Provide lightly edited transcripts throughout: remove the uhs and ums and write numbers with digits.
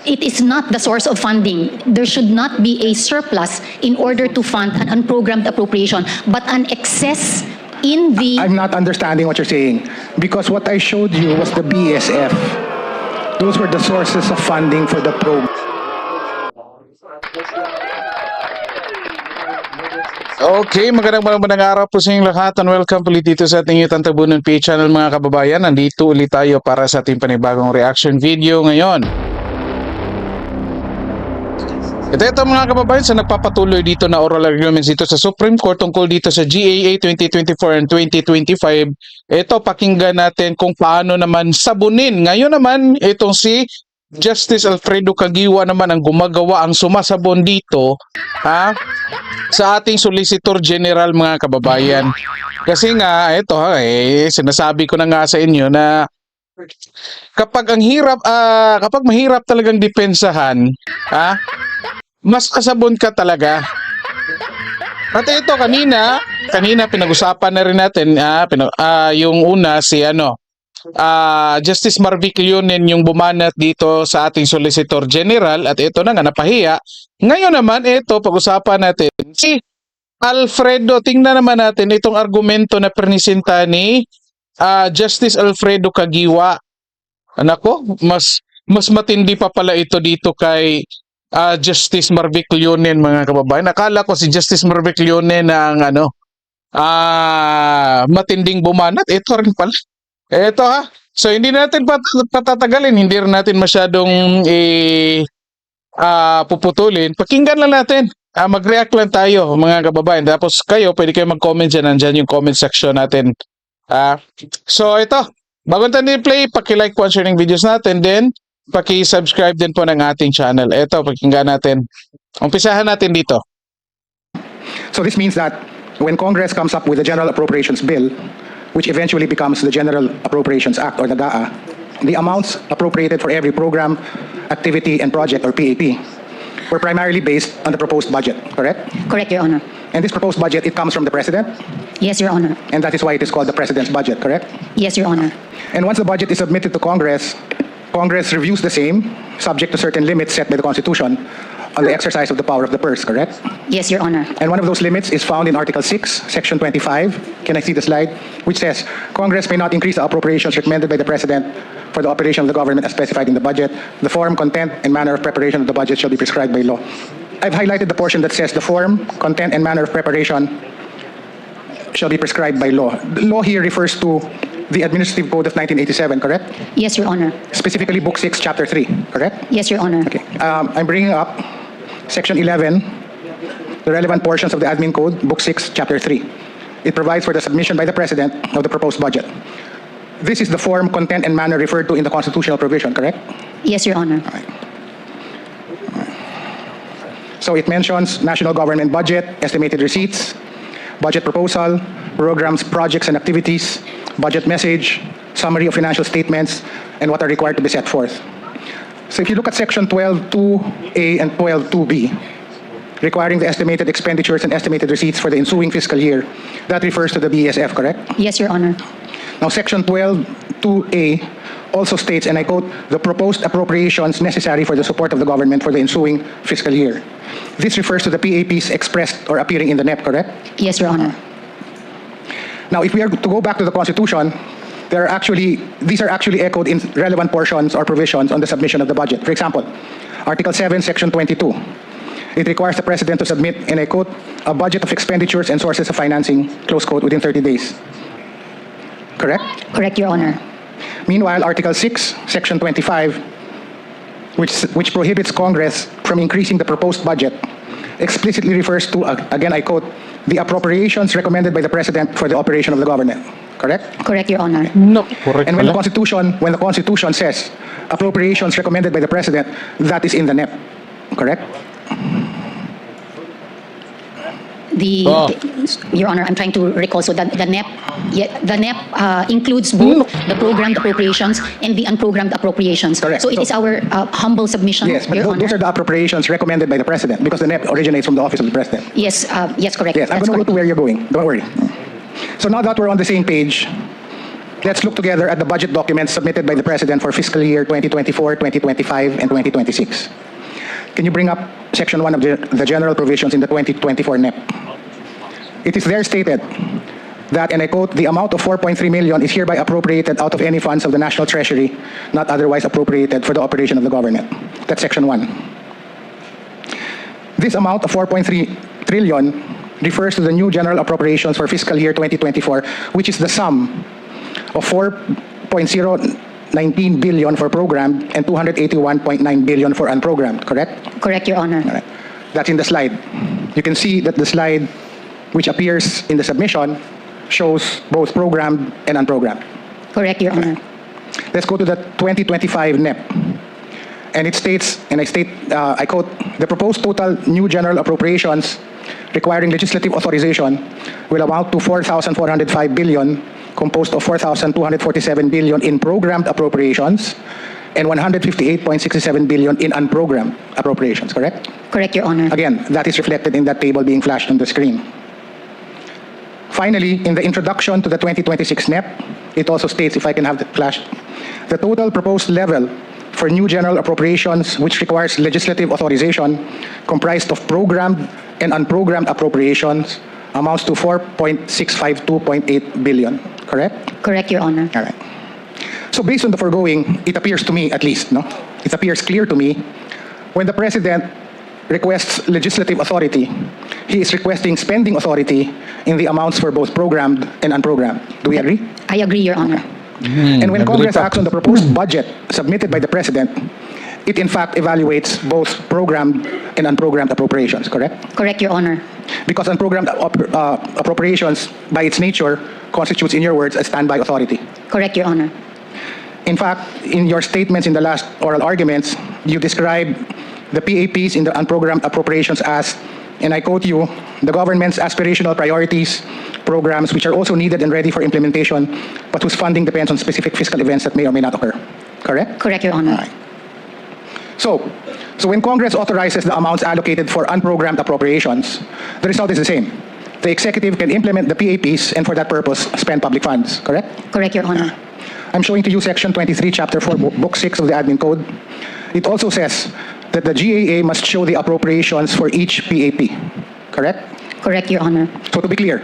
It is not the source of funding. There should not be a surplus in order to fund an unprogrammed appropriation, but an excess in the... I'm not understanding what you're saying, because what I showed you was the BSF. Those were the sources of funding for the program. Okay, magandang araw po sa inyong lahat and welcome ulit dito sa ating Itang Tabunan PH channel mga kababayan. Nandito ulit tayo para sa ating panibagong reaction video ngayon. Ito mga kababayan sa nagpapatuloy dito na oral arguments dito sa Supreme Court tungkol dito sa GAA 2024 and 2025. Ito pakinggan natin kung paano naman sabunin. Ngayon naman itong si Justice Alfredo Caguioa naman ang gumagawa, ang sumasabon dito sa ating Solicitor General mga kababayan. Kasi nga ito sinasabi ko na nga sa inyo na kapag kapag mahirap talagang depensahan, mas kasabon ka talaga. At ito kanina pinag-usapan na rin natin yung una si Justice Marvic Leonen yung bumanat dito sa ating Solicitor General at ito na nga napahiya. Ngayon naman ito pag-usapan natin si Alfredo. Tingnan naman natin itong argumento na presenta ni Justice Alfredo Caguioa. Anako, mas matindi pa pala ito dito kay Justice Marvic Leonen mga kababayan. Nakala ko si Justice Marvic Leonen ang matinding bumanat. Ito rin pala. Eto so hindi natin patatagalin, hindi rin natin masyadong puputulin. Pakinggan lang natin. Mag-react lang tayo mga kababayan. Tapos kayo, pwede kayo mag-comment dyan. Nandyan yung comment section natin. So ito, bago tayo play, paki-like po ang sharing videos natin. Then, paki-subscribe din po ng ating channel. Ito, pakinggan natin. Umpisahan natin dito. So this means that when Congress comes up with a General Appropriations Bill, which eventually becomes the General Appropriations Act or the GAA, the amounts appropriated for every program, activity, and project or PAP were primarily based on the proposed budget, correct? Correct, Your Honor. And this proposed budget, it comes from the President? Yes, Your Honor. And that is why it is called the President's budget, correct? Yes, Your Honor. And once the budget is submitted to Congress, Congress reviews the same, subject to certain limits set by the Constitution, on the exercise of the power of the purse, correct? Yes, Your Honor. And one of those limits is found in Article 6, Section 25. Can I see the slide? Which says, Congress may not increase the appropriations recommended by the President for the operation of the government as specified in the budget. The form, content, and manner of preparation of the budget shall be prescribed by law. I've highlighted the portion that says the form, content, and manner of preparation shall be prescribed by law. The law here refers to the Administrative Code of 1987, correct? Yes, Your Honor. Specifically Book 6, Chapter 3, correct? Yes, Your Honor. Okay. I'm bringing up Section 11, the relevant portions of the Admin Code, Book 6, Chapter 3. It provides for the submission by the President of the proposed budget. This is the form, content, and manner referred to in the constitutional provision, correct? Yes, Your Honor. All right. So it mentions national government budget, estimated receipts, budget proposal, programs, projects, and activities, budget message, summary of financial statements, and what are required to be set forth. So if you look at Section 12.2a and 12.2b, requiring the estimated expenditures and estimated receipts for the ensuing fiscal year, that refers to the BSF, correct? Yes, Your Honor. Now, Section 12.2a also states, and I quote, the proposed appropriations necessary for the support of the government for the ensuing fiscal year. This refers to the PAPs expressed or appearing in the NEP, correct? Yes, Your Honor. Now, if we are to go back to the Constitution, these are actually echoed in relevant portions or provisions on the submission of the budget. For example, Article 7, Section 22. It requires the President to submit, and I quote, a budget of expenditures and sources of financing, close quote, within 30 days. Correct? Correct, Your Honor. Meanwhile, Article 6, Section 25, which prohibits Congress from increasing the proposed budget, explicitly refers to, again I quote, the appropriations recommended by the President for the operation of the government. Correct? Correct, Your Honor. No, correct. And when the Constitution says appropriations recommended by the President, that is in the NEP. Correct? Your Honor, I'm trying to recall. So the NEP, the NEP includes both the programmed appropriations and the unprogrammed appropriations. Correct. So it is our humble submission, Yes, but Your Honor. those are the appropriations recommended by the President because the NEP originates from the office of the President. Yes, yes, correct. Yes, I'm That's going to go correct. to where you're going. Don't worry. So now that we're on the same page, let's look together at the budget documents submitted by the President for fiscal year 2024, 2025, and 2026. Can you bring up Section 1 of the General Provisions in the 2024 NEP? It is there stated that, and I quote, "The amount of 4.3 million is hereby appropriated out of any funds of the National Treasury not otherwise appropriated for the operation of the government." That's Section 1. This amount of 4.3 trillion refers to the new general appropriations for fiscal year 2024, which is the sum of 4.019 billion for programmed and 281.9 billion for unprogrammed, correct? Correct, Your Honor. All right. That's in the slide. You can see that the slide which appears in the submission shows both programmed and unprogrammed. Correct, Your Honor. Let's go to the 2025 NEP. And it states, and I quote, "The proposed total new general appropriations requiring legislative authorization will amount to 4,405 billion, composed of 4,247 billion in programmed appropriations and 158.67 billion in unprogrammed appropriations, correct?" Correct, Your Honor. Again, that is reflected in that table being flashed on the screen. Finally, in the introduction to the 2026 NEP, it also states, if I can have that flashed, "The total proposed level for new general appropriations which requires legislative authorization, comprised of programmed and unprogrammed appropriations, amounts to 4.652.8 billion, correct?" Correct, Your Honor. All right. So based on the foregoing, it appears to me, at least, no? It appears clear to me, when the President requests legislative authority, he is requesting spending authority in the amounts for both programmed and unprogrammed. Do we agree? I agree, Your Honor. And when agree Congress pa. acts on the proposed budget submitted by the President, it in fact evaluates both programmed and unprogrammed appropriations, correct? Correct, Your Honor. Because unprogrammed appropriations, by its nature, constitutes, in your words, a standby authority. Correct, Your Honor. In fact, in your statements in the last oral arguments, you describe the PAPs in the unprogrammed appropriations as, and I quote you, "the government's aspirational priorities, programs which are also needed and ready for implementation, but whose funding depends on specific fiscal events that may or may not occur." Correct? Correct, Your Honor. All right. So when Congress authorizes the amounts allocated for unprogrammed appropriations, the result is the same. The executive can implement the PAPs and for that purpose spend public funds, correct? Correct, Your Honor. I'm showing to you Section 23, Chapter 4, Book 6 of the Admin Code. It also says that the GAA must show the appropriations for each PAP, correct? Correct, Your Honor. So to be clear,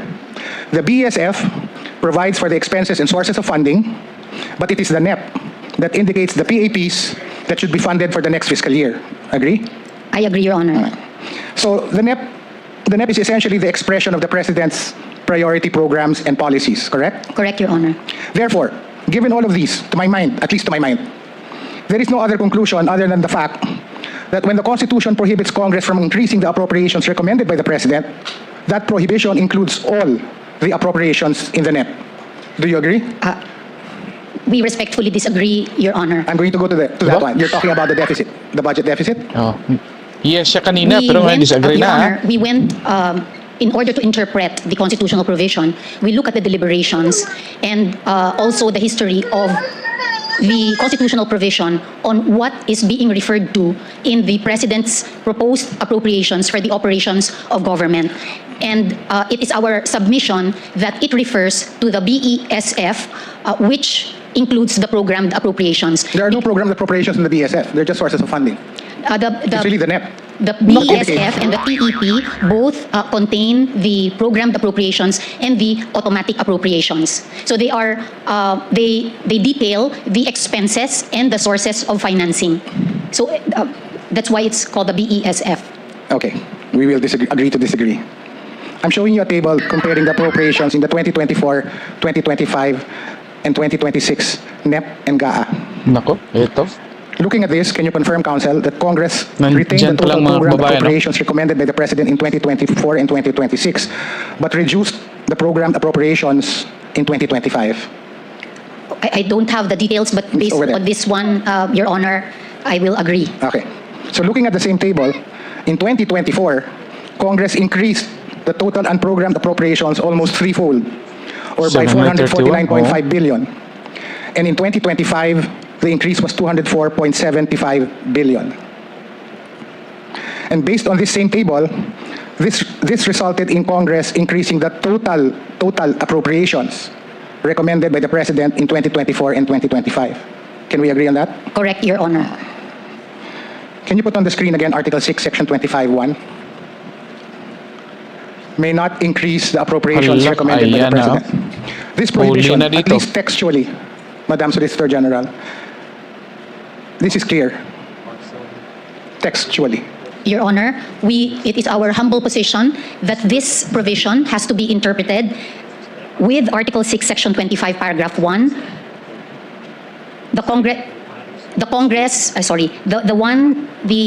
the BSF provides for the expenses and sources of funding, but it is the NEP that indicates the PAPs that should be funded for the next fiscal year. Agree? I agree, Your Honor. So the NEP is essentially the expression of the President's priority programs and policies, correct? Correct, Your Honor. Therefore, given all of these, to my mind, at least to my mind, there is no other conclusion other than the fact that when the Constitution prohibits Congress from increasing the appropriations recommended by the President, that prohibition includes all the appropriations in the NEP. Do you agree? We respectfully disagree, Your Honor. I'm going to go to that one. You're talking about the deficit, the budget deficit? Oh. Yes, siya kanina, We pero ngayon went, disagree Your na. Honor, we went, in order to interpret the constitutional provision, we look at the deliberations and also the history of the constitutional provision on what is being referred to in the President's proposed appropriations for the operations of government. And it is our submission that it refers to the BESF, which includes the programmed appropriations. There are no programmed appropriations in the BSF. They're just sources of funding. It's really the NEP. The BESF and the PEP both contain the programmed appropriations and the automatic appropriations. So they are they detail the expenses and the sources of financing. So that's why it's called the BESF. Okay, we will agree to disagree. I'm showing you a table comparing the appropriations in the 2024, 2025, and 2026 NEP and GAA. Nako, ito. Looking at this, can you confirm, Counsel, that Congress Nandyan retained the pa lang total mga program babae, no? appropriations recommended by the President in 2024 and 2026, but reduced the programmed appropriations in 2025? I don't have the details, but based over there. on this one, Your Honor, I will agree. Okay. So looking at the same table, in 2024, Congress increased the total unprogrammed appropriations almost threefold, or by 449.5 billion. And in 2025, the increase was 204.75 billion. And based on this same table, this resulted in Congress increasing the total appropriations recommended by the President in 2024 and 2025. Can we agree on that? Correct, Your Honor. Can you put on the screen again Article 6, Section 25(1)? May not increase the appropriations Hala, recommended by the ayan, President. This prohibition, Huli na at dito. least textually, Madam Solicitor General, this is clear. Textually. Your Honor, it is our humble position that this provision has to be interpreted with Article 6, Section 25, Paragraph 1. The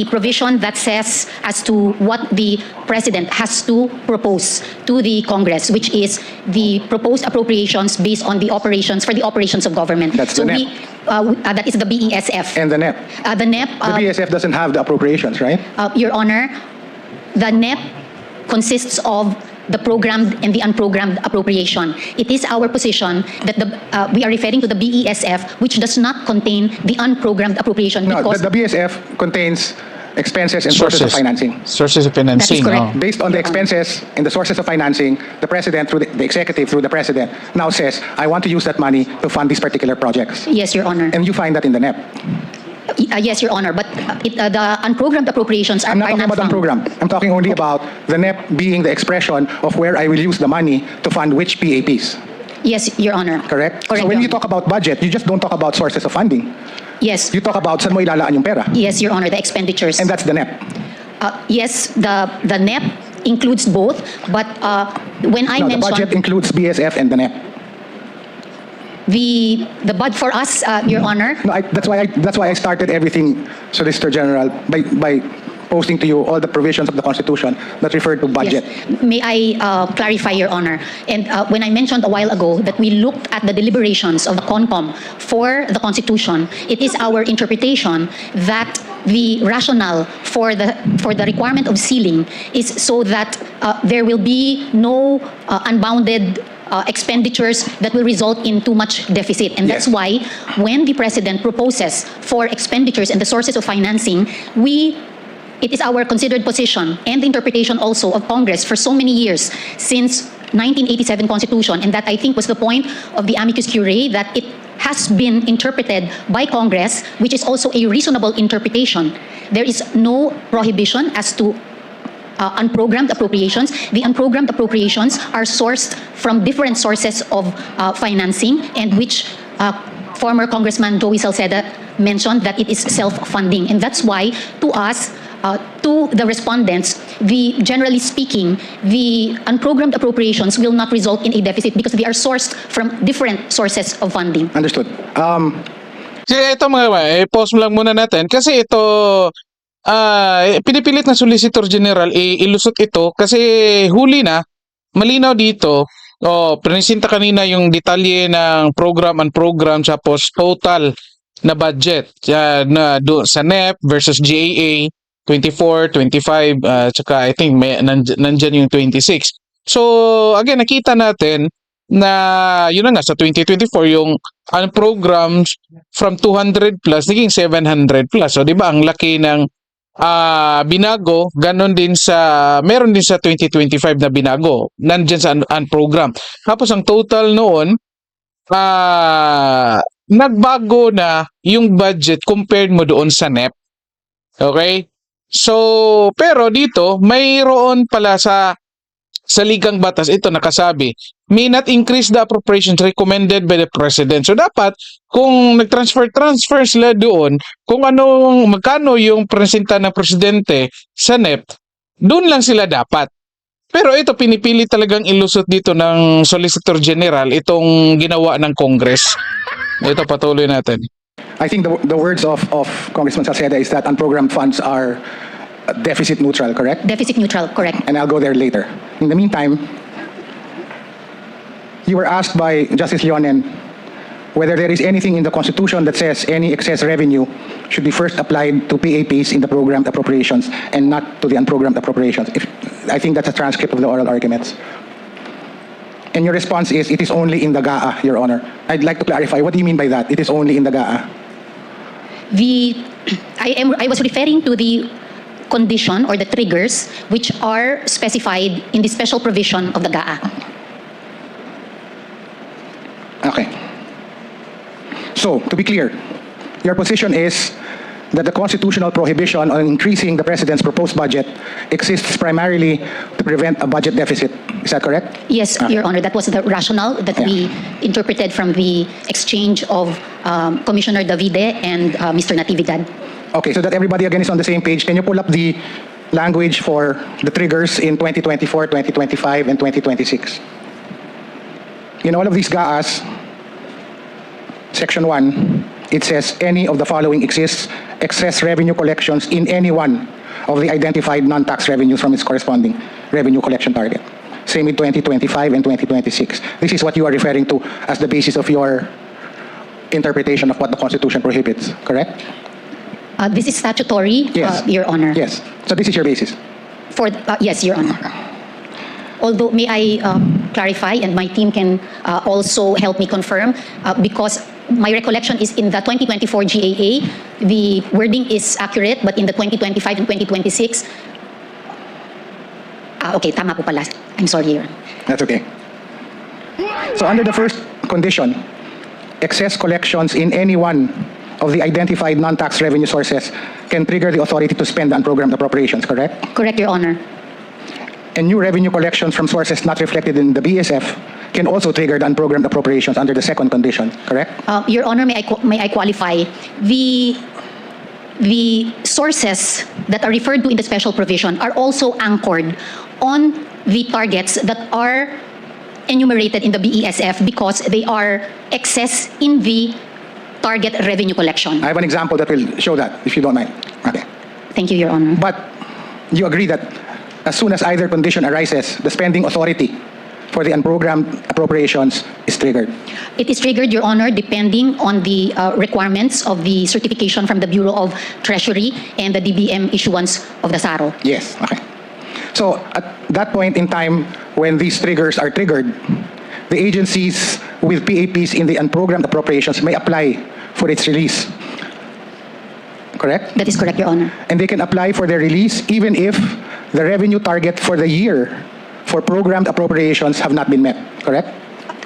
provision that says as to what the President has to propose to the Congress, which is the proposed appropriations based on the operations for the operations of government. That's the NEP. That is the BESF. And the NEP. The NEP. The BSF doesn't have the appropriations, right? Your Honor, the NEP consists of the programmed and the unprogrammed appropriation. It is our position that we are referring to the BESF, which does not contain the unprogrammed appropriation. No, because the BSF contains expenses and sources of financing. Sources of financing. correct. oh. Based on the expenses and the sources of financing, the President, through the executive, through the President, now says, I want to use that money to fund these particular projects. Yes, Your Honor. And you find that in the NEP. Yes, Your Honor. But the unprogrammed appropriations are I'm not talking about found. program. I'm talking only about the NEP being the expression of where I will use the money to fund which PAPs. Yes, Your Honor. Correct? Correct, So when Your you talk about budget, you just don't talk about sources of funding. Yes. You talk about saan mo ilalaan yung pera. Yes, Your Honor. The expenditures. And that's the NEP. Yes, the NEP includes both. But when I No, the mentioned budget includes BSF and the NEP. the bud for us, Your Honor. No, that's why I started everything, Solicitor General, by posting to you all the provisions of the Constitution that refer to budget. Yes. May I clarify, Your Honor? And when I mentioned a while ago that we looked at the deliberations of the CONCOM for the Constitution, it is our interpretation that the rationale for the requirement of sealing is so that there will be no unbounded expenditures that will result in too much deficit. And that's Yes. why when the President proposes for expenditures and the sources of financing, it is our considered position and the interpretation also of Congress for so many years since 1987 Constitution, and that I think was the point of the amicus curiae, that it has been interpreted by Congress, which is also a reasonable interpretation. There is no prohibition as to unprogrammed appropriations. The unprogrammed appropriations are sourced from different sources of financing, and which former Congressman Joey Salceda mentioned that it is self-funding. And that's why, to us, to the respondents, generally speaking, the unprogrammed appropriations will not result in a deficit because they are sourced from different sources of funding. Understood. Sige, ito pause mo lang muna natin kasi ito pinipilit na Solicitor General ilusot ito kasi huli na, malinaw dito. Presenta kanina yung detalye ng program and program tapos total na budget na sa NEP versus GAA 24, 25, tsaka I think nandyan yung 26. So again, nakita natin na yun na nga sa 2024 yung programs from 200 plus naging 700 plus. So di ba ang laki ng binago, ganon din meron din sa 2025 na binago, nandyan sa unprogram. Tapos ang total noon, nagbago na yung budget compared mo doon sa NEP. Okay? So, pero dito, mayroon pala sa ligang batas, ito nakasabi, may not increase the appropriations recommended by the President. So, dapat, kung nag-transfer sila doon, kung magkano yung presenta ng Presidente sa NEP, doon lang sila dapat. Pero ito, pinipili talagang ilusot dito ng Solicitor General, itong ginawa ng Congress. Ito, patuloy natin. I think the words of Congressman Salceda is that unprogrammed funds are deficit neutral, correct? Deficit neutral, correct. And I'll go there later. In the meantime, you were asked by Justice Leonen whether there is anything in the Constitution that says any excess revenue should be first applied to PAPs in the programmed appropriations and not to the unprogrammed appropriations. I think that's a transcript of the oral arguments. And your response is, it is only in the GAA, Your Honor. I'd like to clarify, what do you mean by that? It is only in the GAA? I was referring to the condition or the triggers which are specified in the special provision of the GAA. So, to be clear, your position is that the constitutional prohibition on increasing the President's proposed budget exists primarily to prevent a budget deficit. Is that correct? Yes, Your Honor, that was the rationale that we interpreted from the exchange of Commissioner Davide and Mr. Natividad. Okay, so that everybody again is on the same page, can you pull up the language for the triggers in 2024, 2025, and 2026? In all of these GAAs, Section 1, it says any of the following exists: excess revenue collections in any one of the identified non-tax revenues from its corresponding revenue collection target. Same with 2025 and 2026. This is what you are referring to as the basis of your interpretation of what the Constitution prohibits, correct? This is statutory, Yes. Your Honor. Yes. So this is your basis. Yes, Your Honor. Although, may I clarify, and my team can also help me confirm, because my recollection is in the 2024 GAA, the wording is accurate, but in the 2025 and 2026, okay, tama po pala. I'm sorry, Your Honor. That's okay. So under the first condition, excess collections in any one of the identified non-tax revenue sources can trigger the authority to spend the unprogrammed appropriations, correct? Correct, Your Honor. And new revenue collections from sources not reflected in the BSF can also trigger the unprogrammed appropriations under the second condition, correct? Your Honor, may I qualify? The sources that are referred to in the special provision are also anchored on the targets that are enumerated in the BESF because they are excess in the target revenue collection. I have an example that will show that, if you don't mind. Okay. Thank you, Your Honor. But you agree that as soon as either condition arises, the spending authority for the unprogrammed appropriations is triggered. It is triggered, Your Honor, depending on the requirements of the certification from the Bureau of Treasury and the DBM issuance of the SARO. Yes, okay. So at that point in time, when these triggers are triggered, the agencies with PAPs in the unprogrammed appropriations may apply for its release. Correct? That is correct, Your Honor. And they can apply for their release even if the revenue target for the year for programmed appropriations have not been met. Correct?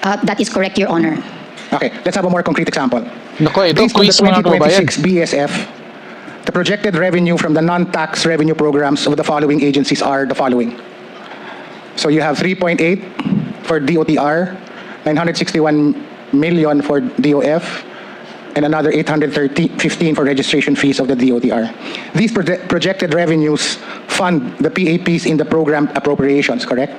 That is correct, Your Honor. Okay, let's have a more concrete example. Nako, ito Based on the quiz mga kababayan. 2026 BSF, the projected revenue from the non-tax revenue programs of the following agencies are the following. So you have 3.8 for DOTR, 961 million for DOF, and another 815 for registration fees of the DOTR. These projected revenues fund the PAPs in the program appropriations, correct?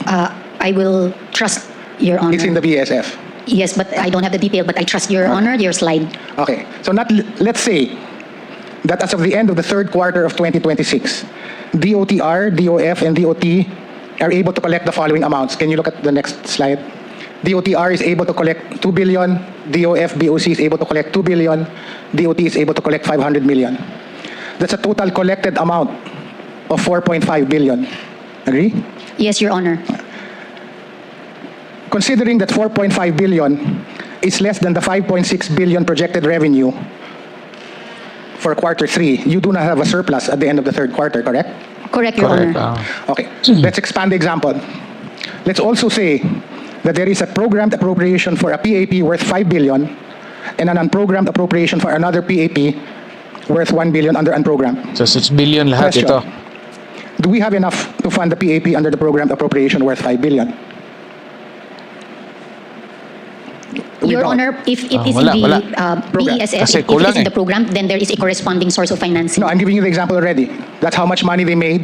I will trust Your Honor. It's in the BSF. Yes, but I don't have the detail, but I trust Your Honor, your slide. Okay, so let's say that as of the end of the third quarter of 2026, DOTR, DOF, and DOT are able to collect the following amounts. Can you look at the next slide? DOTR is able to collect 2 billion, DOF, BOC is able to collect 2 billion, DOT is able to collect 500 million. That's a total collected amount of 4.5 billion. Agree? Yes, Your Honor. Considering that 4.5 billion is less than the 5.6 billion projected revenue for quarter 3, you do not have a surplus at the end of the third quarter, correct? Correct, Your Correct. Honor. Okay, let's expand the example. Let's also say that there is a programmed appropriation for a PAP worth 5 billion and an unprogrammed appropriation for another PAP worth 1 billion under unprogrammed. So 6 billion lahat Question. ito. Do we have enough to fund the PAP under the programmed appropriation worth 5 billion? We Your don't. Honor, if it is wala, in wala. the Program. BESF, Kasi if it kulang is in eh. the program, then there is a corresponding source of financing. No, I'm giving you the example already. That's how much money they made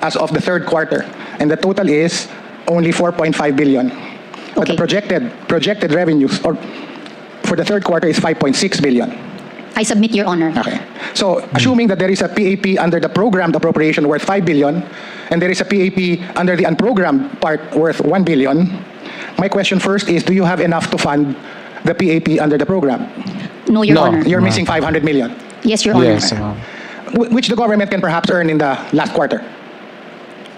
as of the third quarter. And the total is only 4.5 billion. But the Okay. projected revenues or for the third quarter is 5.6 billion. I submit, Your Honor. Okay. So, assuming that there is a PAP under the programmed appropriation worth 5 billion, and there is a PAP under the unprogrammed part worth 1 billion, my question first is, do you have enough to fund the PAP under the program? No, Your No. Honor. You're missing 500 million, Yes, Your Honor. Yes. which the government can perhaps earn in the last quarter.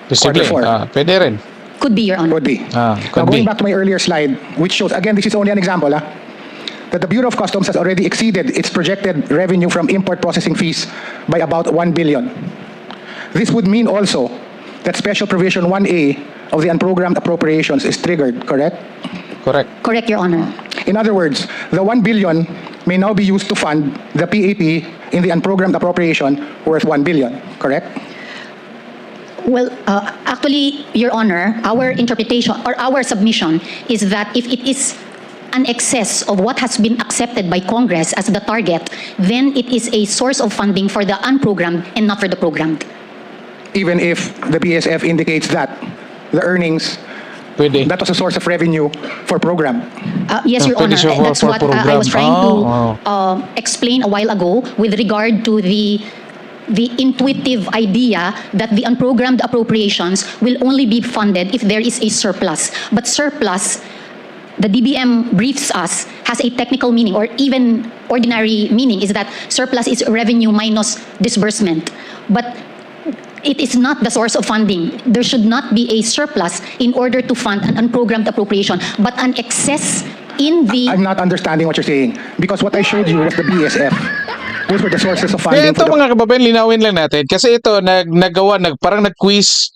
Posible. Quarter 4. Pwede rin. Could be, Your Honor. Would be. Ah, Now, could going be. back to my earlier slide, which shows, again, this is only an example, that the Bureau of Customs has already exceeded its projected revenue from import processing fees by about 1 billion. This would mean also that Special Provision 1A of the unprogrammed appropriations is triggered, correct? Correct. Correct, Your Honor. In other words, the 1 billion may now be used to fund the PAP in the unprogrammed appropriation worth 1 billion, correct? Well, actually, Your Honor, our interpretation or our submission is that if it is an excess of what has been accepted by Congress as the target, then it is a source of funding for the unprogrammed and not for the programmed. Even if the BSF indicates that the earnings, Pwede. that was a source of revenue for program. Yes, Your Pwede Honor, siya that's for what I program. was trying Oh, to explain a while ago with regard to the intuitive idea that the unprogrammed appropriations will only be funded if there is a surplus. But surplus, the DBM briefs us, has a technical meaning or even ordinary meaning is that surplus is revenue minus disbursement. But it is not the source of funding. There should not be a surplus in order to fund an unprogrammed appropriation, but an excess in the... I'm not understanding what you're saying because what I showed you was the BSF. Those were the sources of funding Kaya ito for the... mga kababayan, linawin lang natin. Kasi ito, parang nag-quiz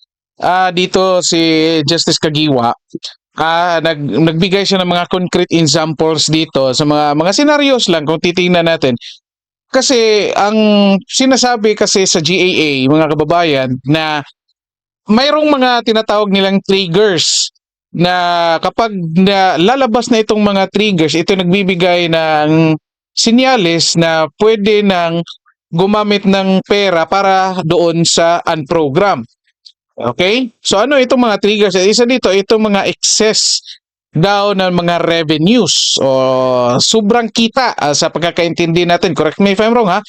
dito si Justice Caguioa. Nagbigay siya ng mga concrete examples dito sa mga scenarios lang kung titingnan natin. Kasi ang sinasabi kasi sa GAA, mga kababayan, na mayroong mga tinatawag nilang triggers na kapag lalabas na itong mga triggers, ito nagbibigay ng sinyales na pwede nang gumamit ng pera para doon sa unprogram. Okay? So ano itong mga triggers? Isa dito, itong mga excess daw ng mga revenues o sobrang kita sa pagkakaintindi natin. Correct me if I'm wrong, ha?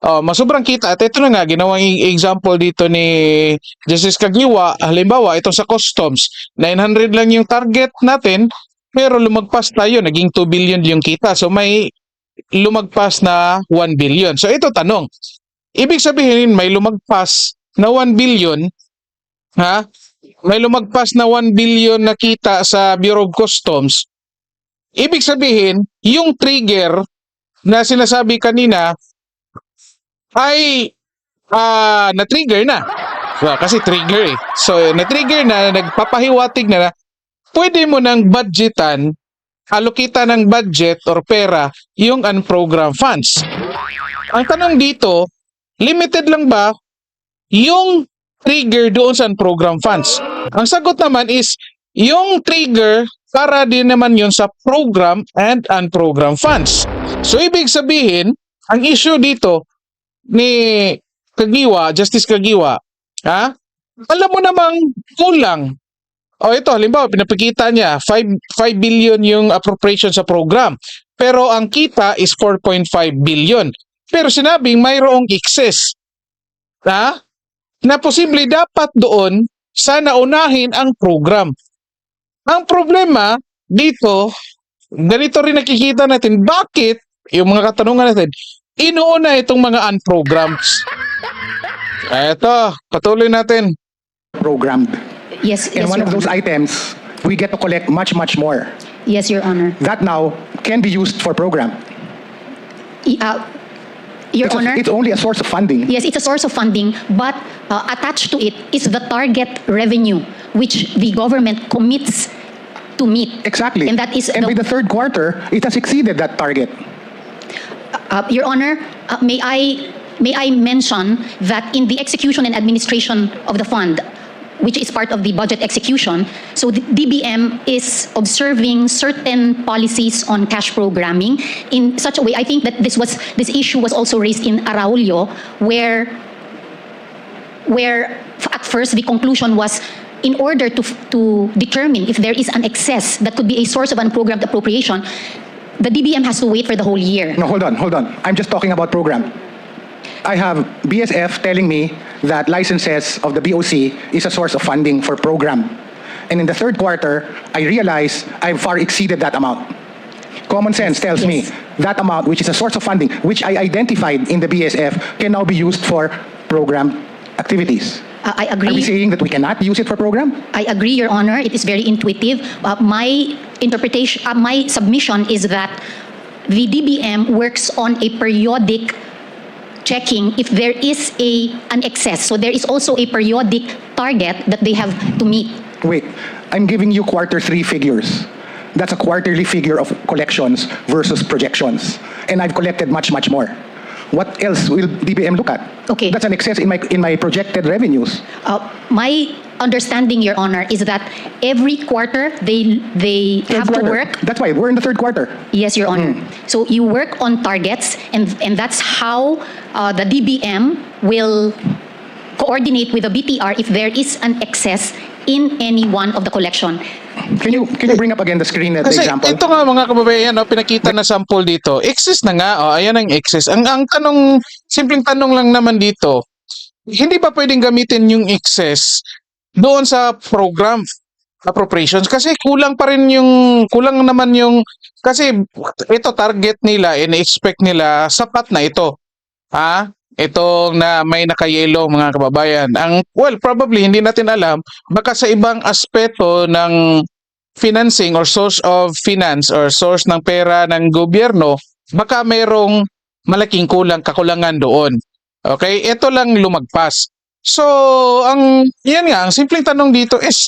Masobrang kita. At ito na nga, ginawang example dito ni Justice Caguioa. Halimbawa, ito sa customs, 900 lang yung target natin, pero lumagpas tayo, naging 2 billion yung kita. So may lumagpas na 1 billion. So ito tanong, ibig sabihin may lumagpas na 1 billion, ha? May lumagpas na 1 billion na kita sa Bureau of Customs. Ibig sabihin, yung trigger na sinasabi kanina ay na-trigger na. Kasi trigger eh. So na-trigger na, nagpapahiwatig na pwede mo nang budgetan, alokita ng budget or pera yung unprogrammed funds. Ang tanong dito, limited lang ba yung trigger doon sa unprogrammed funds? Ang sagot naman is, yung trigger para din naman yun sa program and unprogrammed funds. So ibig sabihin, ang issue dito ni Caguioa, Justice Caguioa, alam mo namang kulang. Ito, halimbawa, pinapakita niya, 5 billion yung appropriation sa program. Pero ang kita is 4.5 billion. Pero sinabing mayroong excess. Na posible dapat doon sana unahin ang program. Ang problema dito, ganito rin nakikita natin, bakit, yung mga katanungan natin, inuuna itong mga unprogrammed. Eto, patuloy natin. Programmed. Yes, And yes, one Your of those Honor. items, we get to collect much, much more. Yes, Your Honor. That now can be used for program. Your It's, Honor. it's only a source of funding. Yes, it's a source of funding, but attached to it is the target revenue which the government commits to meet. Exactly. And that is by the third quarter, it has exceeded that target. Your Honor, may I mention that in the execution and administration of the fund, which is part of the budget execution, so the DBM is observing certain policies on cash programming in such a way. I think that this issue was also raised in Araulio, where at first the conclusion was, in order to determine if there is an excess that could be a source of unprogrammed appropriation, the DBM has to wait for the whole year. No, hold on. I'm just talking about program. I have BSF telling me that licenses of the BOC is a source of funding for program. And in the third quarter, I realize I've far exceeded that amount. Common sense tells me Yes. that amount, which is a source of funding, which I identified in the BSF, can now be used for program activities. I Are we agree. saying that we cannot use it for program? I agree, Your Honor. It is very intuitive. My interpretation, my submission is that the DBM works on a periodic checking if there is an excess. So there is also a periodic target that they have to meet. Wait, I'm giving you quarter 3 figures. That's a quarterly figure of collections versus projections. And I've collected much, much more. What else will DBM look at? Okay. That's an excess in my projected revenues. My understanding, Your Honor, is that every quarter they have to Third quarter. work. That's why we're in the third quarter. Yes, Your Honor. So you work on targets, and that's how the DBM will coordinate with the BTR if there is an excess in any one of the collection. Can you bring up again the screen, the Kasi example? ito nga mga kababayan, no, pinakita na sample dito. Excess na nga, ayan ang excess. Ang tanong, simpleng tanong lang naman dito, hindi ba pwedeng gamitin yung excess doon sa program appropriations? Kasi kulang naman yung, kasi ito target nila, in-expect nila, sapat na ito. Ito na may nakayelo mga kababayan. Probably hindi natin alam, baka sa ibang aspeto ng financing or source of finance or source ng pera ng gobyerno, baka mayroong malaking kakulangan doon. Okay? Ito lang lumagpas. So, ang simpleng tanong dito is,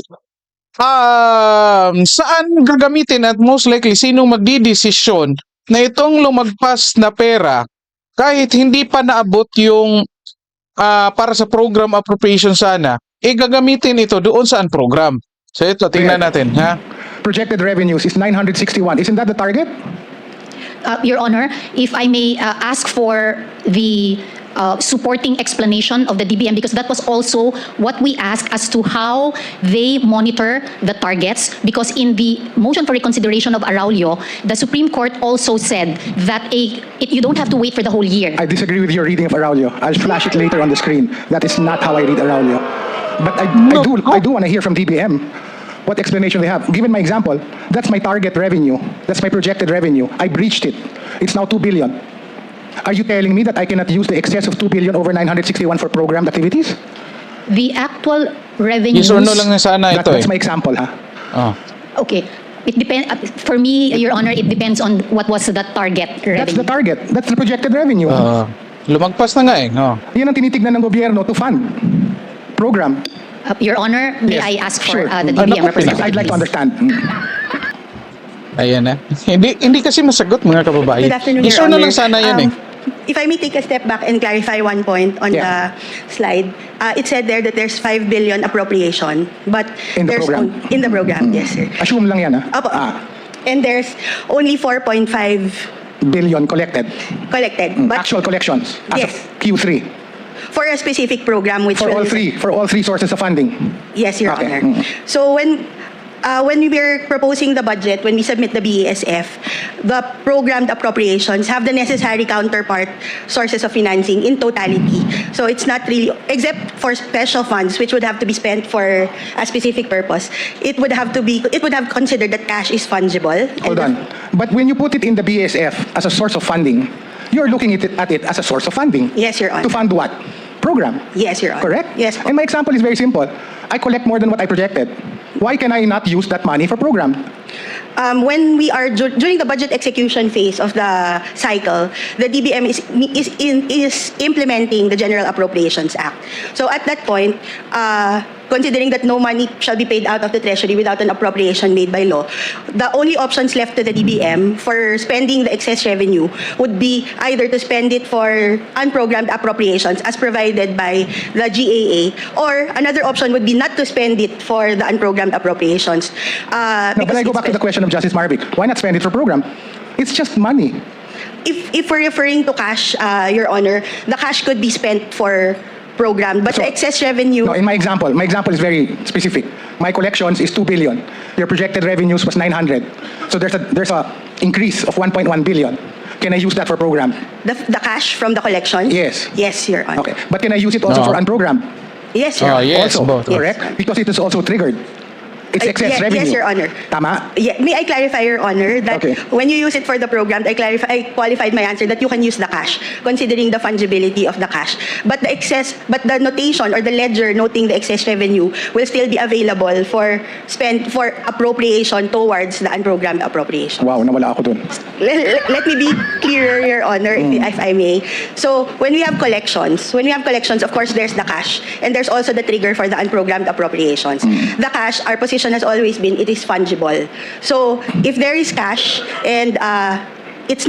saan gagamitin at most likely sino magdidesisyon na itong lumagpas na pera kahit hindi pa naabot yung para sa program appropriation sana, gagamitin ito doon sa program. So ito, tingnan natin. Projected revenues is 961. Isn't that the target? Your Honor, if I may ask for the supporting explanation of the DBM, because that was also what we asked as to how they monitor the targets, because in the motion for reconsideration of Araulio, the Supreme Court also said that you don't have to wait for the whole year. I disagree with your reading of Araulio. I'll flash it later on the screen. That is not how I read Araulio. But I do want to hear from DBM what explanation they have. Given my example, that's my target revenue. That's my projected revenue. I breached it. It's now 2 billion. Are you telling me that I cannot use the excess of 2 billion over 961 for programmed activities? The actual revenues... Yes or no lang na sana ito That's my example, Okay. It depends. For me, Your Honor, it depends on what was the target revenue. That's the target. That's the projected revenue. Lumagpas na nga Yan ang tinitignan ng gobyerno to fund program. Your Honor, may Yes, I ask sure. for the DBM representative? I'd like to please? understand. Ayan na. Hindi kasi masagot mga kababayan. Good afternoon, Yes Your or no Honor. lang sana yan If I may take a step back and clarify one point on the slide, it said there that there's 5 billion appropriation, but In the there's program. in the program, yes, sir. Assume lang yan, Opo. And there's only 4.5 billion collected. collected, but Actual collections as Yes. of Q3. for a specific program which For will all three sources of funding. Yes, Your Okay. Honor. So when we were proposing the budget, when we submit the BASF, the programmed appropriations have the necessary counterpart sources of financing in totality. So it's not really, except for special funds, which would have to be spent for a specific purpose. It would have considered that cash is fungible. Hold on. But when you put it in the BSF as a source of funding, you're looking at it as a source of funding. Yes, Your Honor. To fund what? Program. Yes, Your Honor. Correct? Yes. And my example is very simple. I collect more than what I projected. Why can I not use that money for program? When we are during the budget execution phase of the cycle, the DBM is implementing the General Appropriations Act. So at that point, considering that no money shall be paid out of the Treasury without an appropriation made by law, the only options left to the DBM for spending the excess revenue would be either to spend it for unprogrammed appropriations as provided by the GAA, or another option would be not to spend it for the unprogrammed appropriations. No, but I go back to the question of Justice Marvick. Why not spend it for program? It's just money. If we're referring to cash, Your Honor, the cash could be spent for program, but So- the excess revenue... No, in my example is very specific. My collections is 2 billion. Your projected revenues was 900. So there's a increase of 1.1 billion. Can I use that for program? The cash from the collections? Yes. Yes, Your Honor. Okay. But can I use it also No. for unprogrammed? Yes, Your Honor. yes, Also, both. correct? Because it is also triggered. It's excess Yes, revenue. Your Honor. Tama? Yeah, may I clarify, Your Honor, that Okay. when you use it for the program, I qualified my answer that you can use the cash, considering the fungibility of the cash. But the notation or the ledger noting the excess revenue will still be available for appropriation towards the unprogrammed appropriation. Wow, nawala ako dun. Let me be clearer, Your Honor, if I may. So when we have collections, of course, there's the cash, and there's also the trigger for the unprogrammed appropriations. The cash are positioned position has always been it is fungible. So if there is cash and it's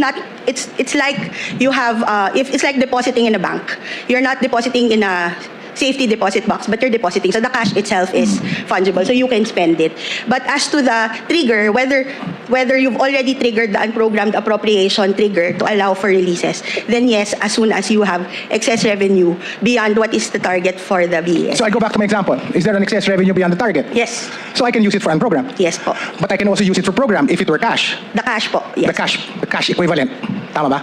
like you have if it's like depositing in a bank. You're not depositing in a safety deposit box, but you're depositing. So the cash itself is fungible, so you can spend it. But as to the trigger, whether you've already triggered the unprogrammed appropriation trigger to allow for releases, then yes, as soon as you have excess revenue beyond what is the target for the BES. So I go back to my example. Is there an excess revenue beyond the target? Yes. So I can use it for unprogrammed. Yes po. But I can also use it for program if it were cash. The cash po. Yes. The cash equivalent. Tama ba?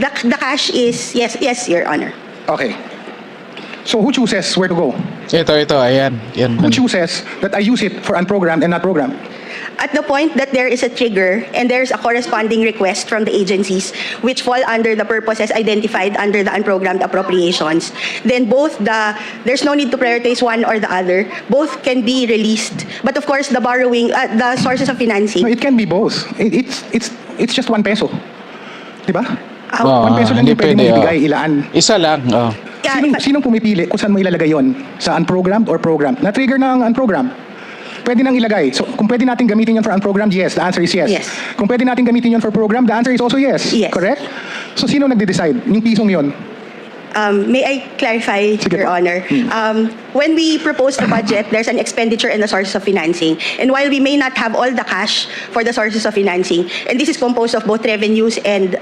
The cash is, yes, Your Honor. Okay. So who chooses where to go? Ito, ayan. Yan. Who chooses that I use it for unprogrammed and not programmed? At the point that there is a trigger and there's a corresponding request from the agencies which fall under the purposes identified under the unprogrammed appropriations, then there's no need to prioritize one or the other. Both can be released. But of course, the borrowing, the sources of financing. No, it can be both. It's just 1 peso. Diba? 1 peso lang hindi yung pwede mo pwede, ibigay, ilaan. Isa lang. Yeah, Sinong pumipili kung saan mo ilalagay yon? Sa unprogrammed or programmed? Na-trigger na ang unprogrammed. Pwede nang ilagay. So, kung pwede natin gamitin yon for unprogrammed, yes. The answer is yes. Yes. Kung pwede natin gamitin yon for program, the answer is also yes. Yes. Correct? So, sino nagde-decide? Yung pisong yon? may I clarify, Sige Your po. Honor? When we propose the budget, there's an expenditure and a sources of financing. And while we may not have all the cash for the sources of financing, and this is composed of both revenues and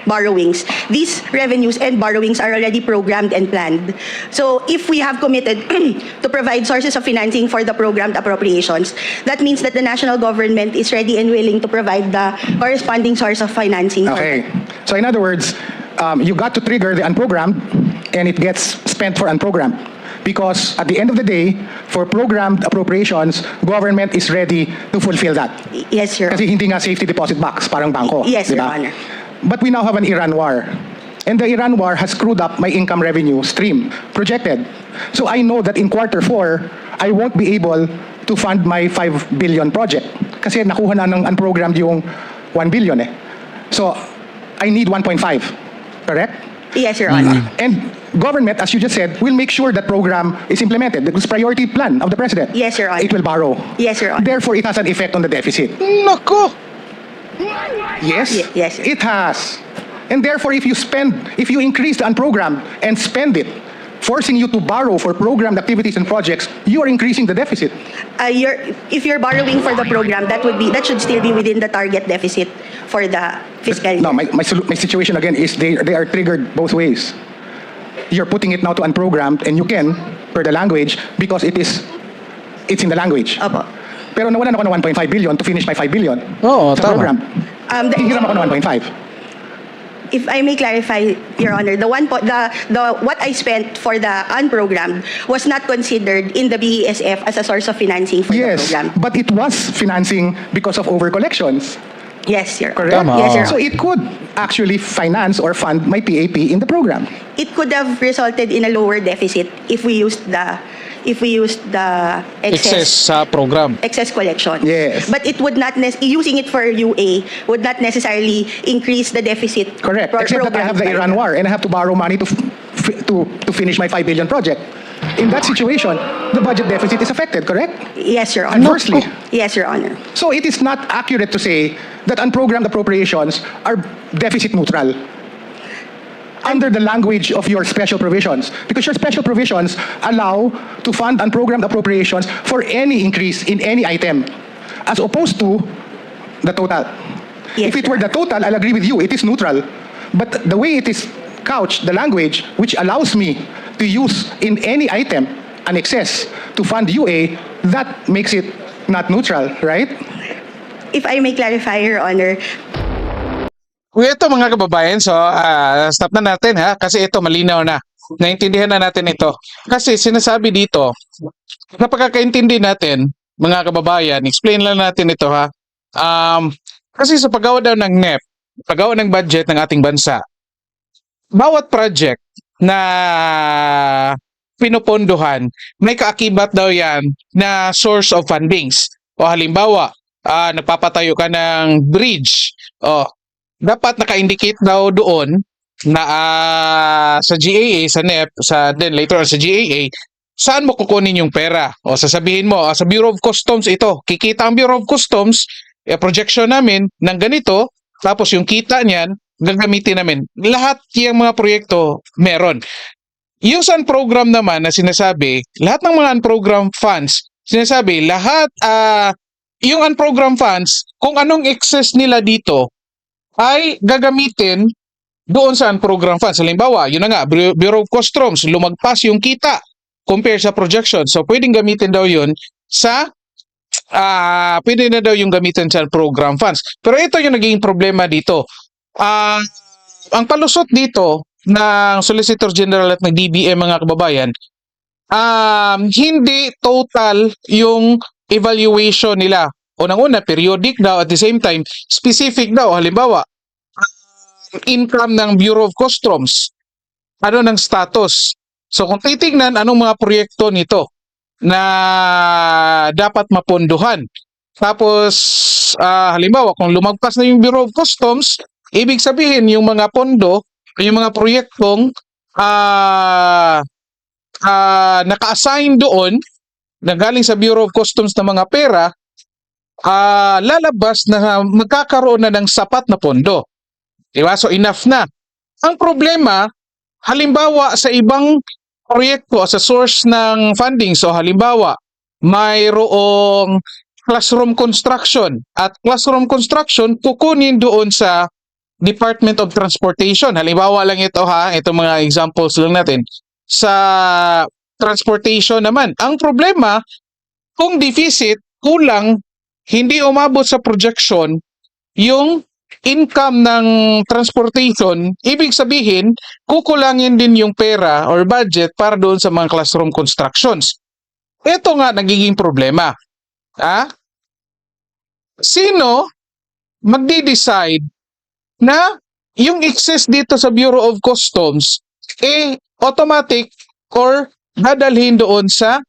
borrowings, these revenues and borrowings are already programmed and planned. So if we have committed to provide sources of financing for the programmed appropriations, that means that the national government is ready and willing to provide the corresponding source of financing. Okay. So, in other words, you got to trigger the unprogrammed and it gets spent for unprogrammed. Because at the end of the day, for programmed appropriations, government is ready to fulfill that. Yes, Your Kasi hindi nga safety deposit box, parang bangko. Yes, Your diba? Honor. But we now have an Iran war. And the Iran war has screwed up my income revenue stream, projected. So I know that in Q4, I won't be able to fund my 5 billion project. Kasi nakuha na ng unprogrammed yung 1 billion eh. So I need 1.5. Correct? Yes, Your Honor. And government, as you just said, will make sure that program is implemented. This priority plan of the president. Yes, Your Honor. It will borrow. Yes, Your Honor. Therefore, it has an effect on the deficit. Nako! Yes, Yes, sir. it has. And therefore, if you increase the unprogrammed and spend it, forcing you to borrow for programmed activities and projects, you are increasing the deficit. If you're borrowing for the program, that should still be within the target deficit for the fiscal year. No, my situation again is they are triggered both ways. You're putting it now to unprogrammed, and you can, per the language, because it's in the language. Opo. Pero nawalan ako ng 1.5 billion to finish my 5 billion Oo, sa tama. program. Hihiram ako ng 1.5. If I may clarify, Your Honor, the what I spent for the unprogrammed was not considered in the BESF as a source of financing for the Yes, program. but it was financing because of over-collections. Yes, Your Honor. Correct? Tama. Yes, Your So Honor. it could actually finance or fund my PAP in the program. It could have resulted in a lower deficit if we used the Excess sa program. excess collection. Yes. But it would not using it for UA would not necessarily increase the deficit. Correct. for Except that I have the program. Iran war and I have to borrow money to finish my 5 billion project. In that situation, the budget deficit is affected, correct? Yes, Your Honor. Adversely. Yes, Your Honor. So it is not accurate to say that unprogrammed appropriations are deficit neutral under the language of your special provisions, because your special provisions allow to fund unprogrammed appropriations for any increase in any item, as opposed to the total. Yes, If it Your were the total, I'll agree with you, it is neutral. But the way it is couched, the language, which allows me to use in any item an excess to fund UA, that makes it not neutral, right? If I may clarify, Your Honor, Ito mga kababayan, so stop na natin ha, kasi ito malinaw na. Naintindihan na natin ito. Kasi sinasabi dito, sa pagkakaintindi natin, mga kababayan, explain lang natin ito ha. Kasi sa paggawa daw ng NEP, paggawa ng budget ng ating bansa, bawat project na pinupondohan, may kaakibat daw yan na source of fundings. O halimbawa, nagpapatayo ka ng bridge, dapat naka-indicate daw doon na sa GAA, sa NEP, then later on sa GAA, saan mo kukunin yung pera? O sasabihin mo, sa Bureau of Customs ito, kikita ang Bureau of Customs, projection namin ng ganito, tapos yung kita niyan, gagamitin namin. Lahat yung mga proyekto meron. Yung sa program naman na sinasabi, lahat ng mga unprogrammed funds, sinasabi, lahat, yung unprogrammed funds, kung anong excess nila dito, ay gagamitin doon sa unprogrammed funds. Halimbawa, yun na nga, Bureau of Customs, lumagpas yung kita compare sa projection. So, pwedeng gamitin daw yun sa, pwede na daw yung gamitin sa program funds. Pero ito yung naging problema dito. Ang palusot dito ng Solicitor General at ng DBM, mga kababayan, hindi total yung evaluation nila. Unang-una, periodic daw, at the same time, specific daw. Halimbawa, income ng Bureau of Customs, ano ng status. So kung titignan anong mga proyekto nito na dapat mapondohan. Tapos, halimbawa, kung lumagpas na yung Bureau of Customs, ibig sabihin yung mga pondo, yung mga proyektong naka-assign doon, na galing sa Bureau of Customs na mga pera, lalabas na magkakaroon na ng sapat na pondo. Diba? So enough na. Ang problema, halimbawa sa ibang proyekto sa source ng funding, so halimbawa, mayroong classroom construction, at classroom construction kukunin doon sa Department of Transportation. Halimbawa lang ito ito mga examples lang natin. Sa transportation naman, ang problema, kung deficit, kulang, hindi umabot sa projection, yung income ng transportation, ibig sabihin, kukulangin din yung pera or budget para doon sa mga classroom constructions. Ito nga nagiging problema. Sino magdi-decide na yung excess dito sa Bureau of Customs automatic or dadalhin doon sa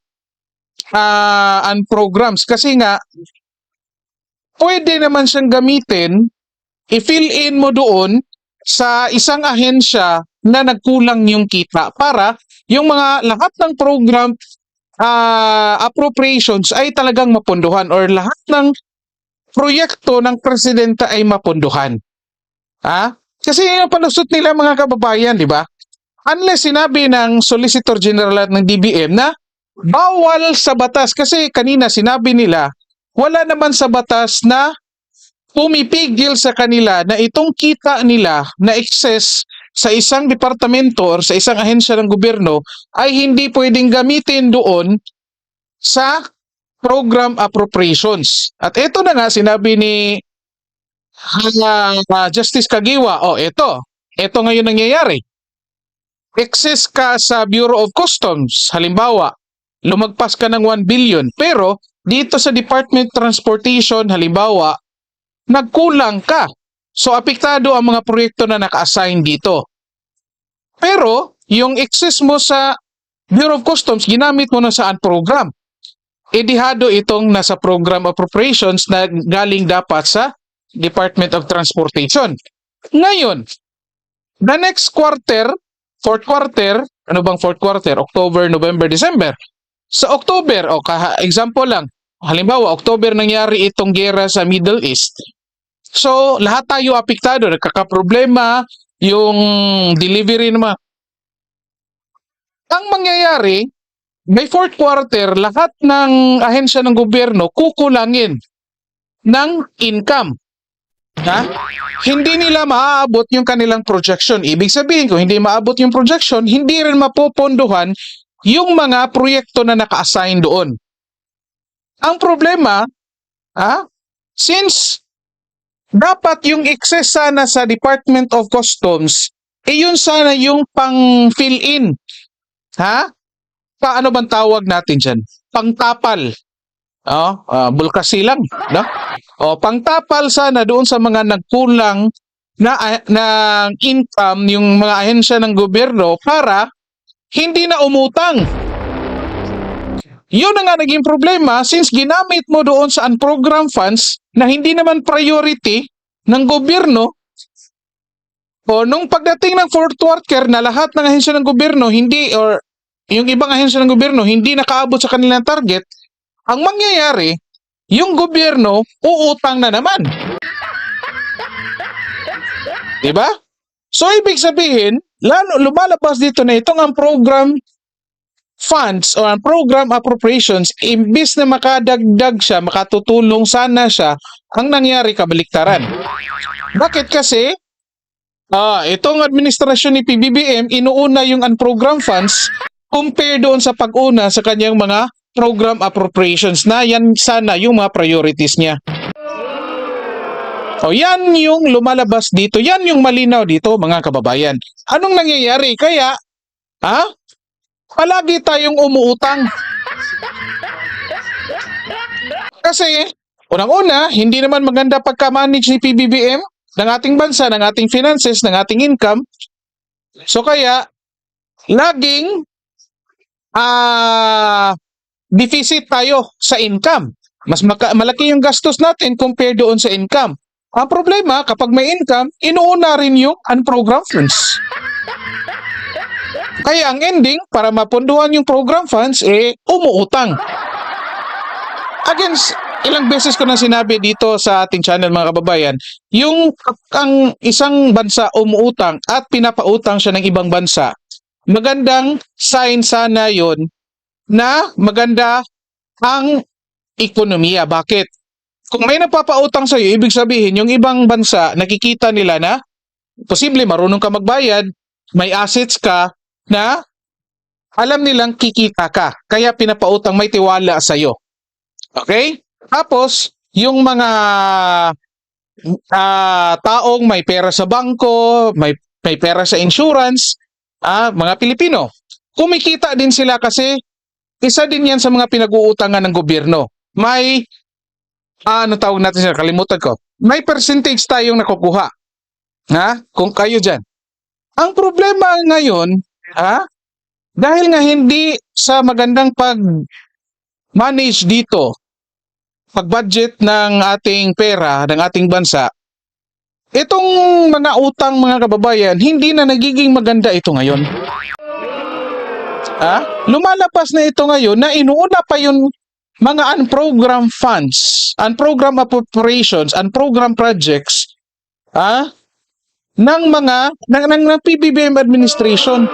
programs? Kasi nga, pwede naman siyang gamitin, i-fill in mo doon sa isang ahensya na nagkulang yung kita para yung mga lahat ng program appropriations ay talagang mapunduhan or lahat ng proyekto ng presidente ay mapunduhan. Kasi yung palusot nila, mga kababayan, di ba? Unless sinabi ng Solicitor General at ng DBM na bawal sa batas, kasi kanina sinabi nila wala naman sa batas na pumipigil sa kanila na itong kita nila na excess sa isang departamento or sa isang ahensya ng gobyerno ay hindi pwedeng gamitin doon sa program appropriations. At ito na nga sinabi ni Justice Caguioa, ito ngayon nangyayari. Excess ka sa Bureau of Customs, halimbawa, lumagpas ka ng 1 billion, pero dito sa Department of Transportation, halimbawa, nagkulang ka. So, apektado ang mga proyekto na naka-assign dito. Pero, yung excess mo sa Bureau of Customs, ginamit mo na sa program. Idihado itong nasa program appropriations na galing dapat sa Department of Transportation. Ngayon, the next quarter, fourth quarter, ano bang fourth quarter? October, November, December. Sa October, example lang, halimbawa, October nangyari itong gera sa Middle East. So, lahat tayo apektado, nagkakaproblema, yung delivery naman. Ang mangyayari, by fourth quarter, lahat ng ahensya ng gobyerno kukulangin ng income. Hindi nila maaabot yung kanilang projection. Ibig sabihin, kung hindi maabot yung projection, hindi rin mapopondohan yung mga proyekto na naka-assign doon. Ang problema, since dapat yung excess sana sa Department of Customs, yun sana yung pang-fill in. Paano bang tawag natin dyan? Pangtapal. Bulkasi lang. No? Pangtapal sana doon sa mga nagkulang na income, yung mga ahensya ng gobyerno para hindi na umutang. Yun na nga naging problema since ginamit mo doon sa unprogrammed funds na hindi naman priority ng gobyerno. Nung pagdating ng fourth quarter na lahat ng ahensya ng gobyerno hindi or yung ibang ahensya ng gobyerno hindi nakaabot sa kanilang target, ang mangyayari, yung gobyerno uutang na naman. Diba? So, ibig sabihin, lumalabas dito na itong ang program funds o ang program appropriations, imbis na makadagdag siya, makatutulong sana siya, ang nangyari kabaliktaran. Bakit? Kasi, itong administrasyon ni PBBM, inuuna yung unprogram funds compare doon sa pag-una sa kanyang mga program appropriations na yan sana yung mga priorities niya. O yan yung lumalabas dito, yan yung malinaw dito mga kababayan. Anong nangyayari? Kaya, palagi tayong umuutang. Kasi, unang-una, hindi naman maganda pagka-manage ni PBBM ng ating bansa, ng ating finances, ng ating income. So kaya, laging deficit tayo sa income. Mas malaki yung gastos natin compare doon sa income. Ang problema, kapag may income, inuuna rin yung unprogram funds. Kaya ang ending, para mapunduhan yung program funds, umuutang. Again, ilang beses ko na sinabi dito sa ating channel mga kababayan, yung ang isang bansa umuutang at pinapautang siya ng ibang bansa, magandang sign sana yon na maganda ang ekonomiya. Bakit? Kung may nagpapautang sa iyo, ibig sabihin yung ibang bansa nakikita nila na posible marunong ka magbayad, may assets ka na alam nilang kikita ka, kaya pinapautang, may tiwala sa iyo. Okay? Tapos yung mga taong may pera sa bangko, may pera sa insurance, mga Pilipino, kumikita din sila kasi isa din yan sa mga pinag-uutangan ng gobyerno. May ano tawag natin sila, kalimutan ko. May percentage tayong nakukuha. Kung kayo dyan. Ang problema ngayon, dahil nga hindi sa magandang pag-manage dito, pag-budget ng ating pera, ng ating bansa, itong mga utang mga kababayan, hindi na nagiging maganda ito ngayon. Lumalabas na ito ngayon na inuuna pa yung mga unprogram funds, unprogram appropriations, unprogram projects, ng PBBM administration.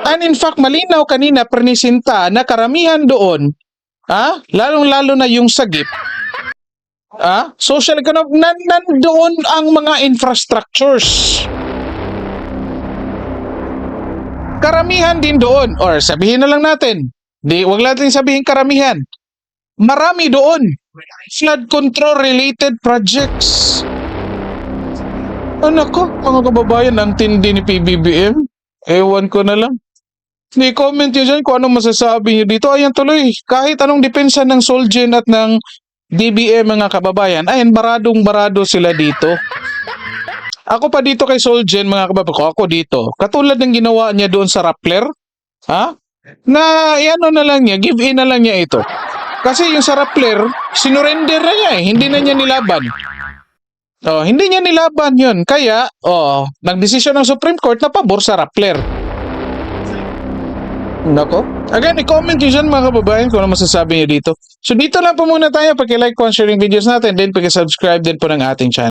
And in fact, malinaw kanina prenisinta na karamihan doon, lalong-lalo na yung sagip, social economic, nandoon ang mga infrastructures. Karamihan din doon, or sabihin na lang natin, wag natin sabihin karamihan, marami doon, flood control related projects. Ko, mga kababayan, ang tindi ni PBBM. Ewan ko na lang. I-comment nyo dyan kung anong masasabi nyo dito. Ayan tuloy, kahit anong depensa ng SolGen at ng DBM mga kababayan, ayan, barado sila dito. Ako pa dito kay SolGen mga kababayan, ako dito. Katulad ng ginawa niya doon sa Rappler, na ano na lang niya, give in na lang niya ito. Kasi yung sa Rappler, sinurrender na niya hindi na niya nilaban. Hindi niya nilaban yun. Kaya, nagdesisyon ng Supreme Court na pabor sa Rappler. Nako. Again, i-comment nyo dyan mga kababayan kung ano masasabi nyo dito. So dito lang po muna tayo. Paki-like po ang sharing videos natin. Then paki-subscribe din po ng ating channel.